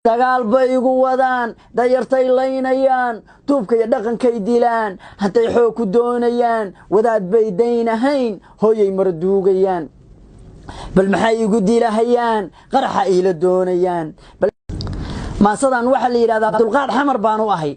dagaal bay igu wadaan dayartay laynayaan duubka iyo dhaqankay dilaan haday xoog ku doonayaan wadaad bay daynahayn hooyay marduugayaan bal maxay igu dilahayaan qaraxa ila doonayaan maasadan waxa la yiraahdaa dulqaad xamar baan u ahay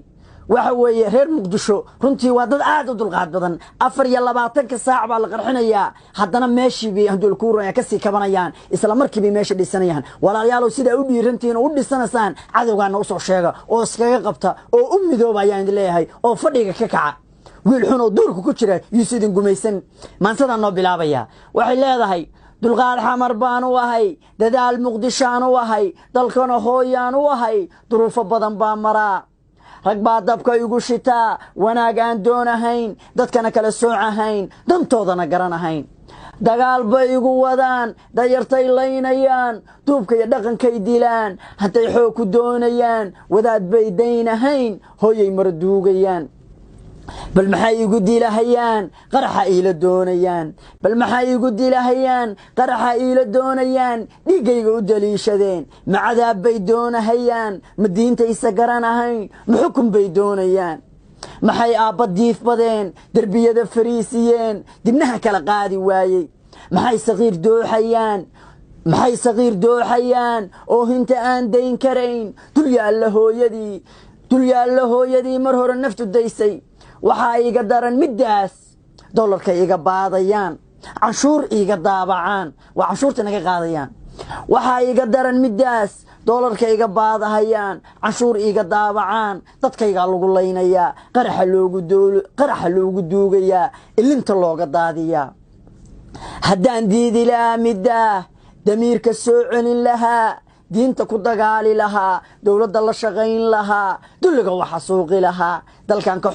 waxa weeye reer Muqdisho runtii waa dad aad u dulqaad badan 24 saac baa la qarxinayaa haddana meeshii bay handul kuuraya ka sii kabanayaan isla markii bay meesha dhisanayaan walaalayaal sida u dhiirantiin oo u dhisanasaan cadawgaana u soo sheega oo iskaga qabta oo u midoobayaan leeyahay oo fadhiga ka kaca wiil xun oo duurku ku jira yuusidin gumaysan maansadan noo bilaabaya waxay leedahay dulqaad xamar baan u ahay dadaal Muqdishaan u ahay dalkana hooyaan u ahay duruufo badan baa maraa rag baa dabka igu shitaa wanaag aan doonahayn dadkana kala soocahayn dantoodana garanahayn dagaal bay igu wadaan dayartay laynayaan duubka iyo dhaqankay dilaan haday xoog ku doonayaan wadaad bay daynahayn hooyay marduugayaan bal maxay igu dilahayaan qaraxa ila doonayaan bal maxay igu dilahayaan qaraxa ila doonayaan dhigayga u daliishadeen macadaab bay doonahayaan madiinta isa garanahayn xukum bay doonayaan maxay aabadiif badeen darbiyada fariisiyeen dibnaha kala qaadi waayay maxay saqiir dooxayaan oo hinta aan dayn karayn dul yaalla hooyadii mar hore naftu daysay waxa iga daran midaas dollarka iga baadayaan canshuur iga daabacaan waa canshuurta naga qaadayaan waxa iga daran midaas dollarka iga baadahayaan canshuur iga daabacaan dadkayga lagu leynaya qaraxa loogu duugaya ilinta looga daadiya haddaan diidi lahaa midaa damiirka soo celin lahaa diinta ku dagaali lahaa dawladda la shaqayn lahaa dulliga waxa suuqi lahaa dalkan ka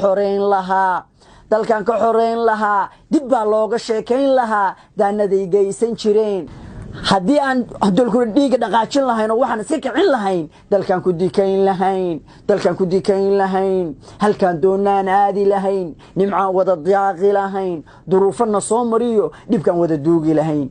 xoreyn lahaa dib baa looga sheekayn lahaa daanaday geysan jireen haddii aan dalku dhiiga dhaqaajin lahayn oo waxaan iska kicin lahayn dalkan ku dikayn lahayn halkan doonaan aadi lahayn nimcaan wada diyaaqi lahayn duruufana soo mariyo dhibkan wada duugi lahayn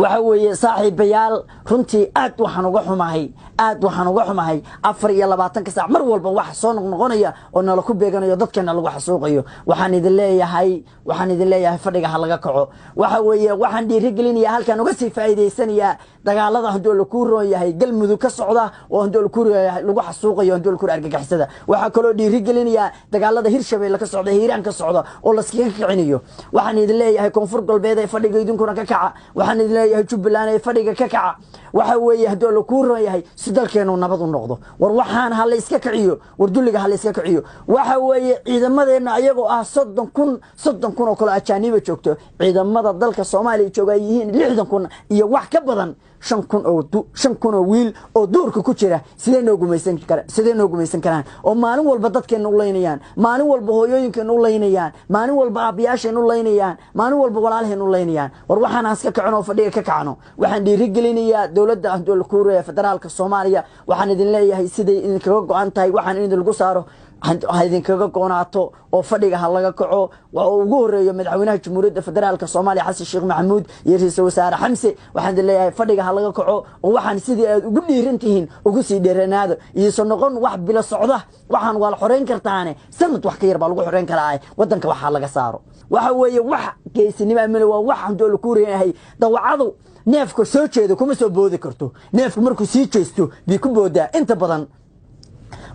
waxa weeye saaxiibayaal runtii aad waxaan uga xumahay 24 saac mar walba wax soo noqonaya oo nala ku beeganayo dadkeena lagu xasuuqayo waxaan idin leeyahay fadhiga ha laga kaco waxa weeye waxaan dhiirigelinayaa halkan uga sii faa'iideysanayaa dagaalada hadoo la ku roon yahay galmudug ka socda oo hadoo la ku lagu xasuuqayo hadoo la ku argagixisada waxa kale oo dhiirigelinayaa dagaalada Hirshabeelle ka socda Hiiraan ka socda oo la iskaga kicinayo waxaan idin leeyahay koonfur galbeed ay fadhiga idinkuna ka kaca waxaan idin leeyahay Jubbaland ay fadhiga ka kaca waxa weeye hadoo la ku roon yahay sidalkeenu nabad u noqdo war waxaan hal iska kiciyo war dulliga hal iska kiciyo waxa weeye ciidamadeena ayagoo ah 30,000 oo kala ajaaniba joogto ciidamada dalka Soomaaliya jooga yihiin 60,000 iyo wax ka badan 5,000 oo wiil oo duurka ku jira sidee noo gumaysan karaan oo maalin walba dadkeena u leynayaan maalin walba hooyooyinkeena u leynayaan maalin walba aabiyaasheena u leynayaan maalin walba walaalheena u leynayaan war waxaan iska kicino fadhiga ka kacno waxaan dhiirigelinayaa dawladda handul kuuraya federaalka Soomaaliya waxaan idin leeyahay sidee idin kaga go'an tahay waxaan idin lagu saaro idin kaga go'naato oo fadhiga ha laga kaco waa ugu horeeyo madaxweynaha Jamhuuriyadda Federaalka Soomaaliya Xasan Sheekh Maxamuud iyo ra'iisul wasaare Xamse waxaan leeyahay fadhiga ha laga kaco oo waxaan sidii aad ugu dhiirantihiin ugu sii dheeranaado iyo soo noqon wax bila socda waxaan wala xoreyn kartaane sanad wax ka yar baa lagu xoreyn karaa wadanka waxa laga saaro waxa weeye wax geesinimo meel waa wax handoo ku reeyahay dawacadu neefka soo jeedo kuma soo boodi karto neefku markuu sii jeesto bi ku boodaa inta badan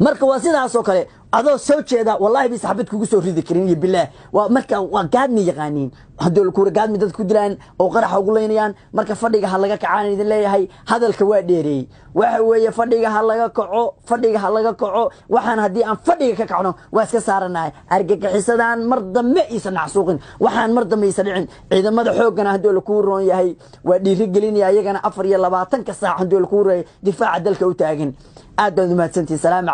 marka waa sidaas oo kale adoo soo jeeda wallahi bi saxabad kugu soo ridi karin iyo billaah waa marka waa gaadmi yaqaaniin hadoo ku gaadmi dad ku dilaan oo qaraxa ugu leynayaan marka fadhiga ha laga kacaan idin leeyahay hadalka waa dheereey waxa weeye fadhiga ha laga kaco waxaan hadii aan fadhiga ka kacno waa iska saaranahay argagixisadaan mar dambe isa nacsuuqin waxaan mar dambe isa dhicin ciidamada xoogana hadoo la ku roon yahay waa dhiirigelinaya ayagana 24 saac hadoo la ku roon difaaca dalka u taagan aad baad u mahadsantiin salaam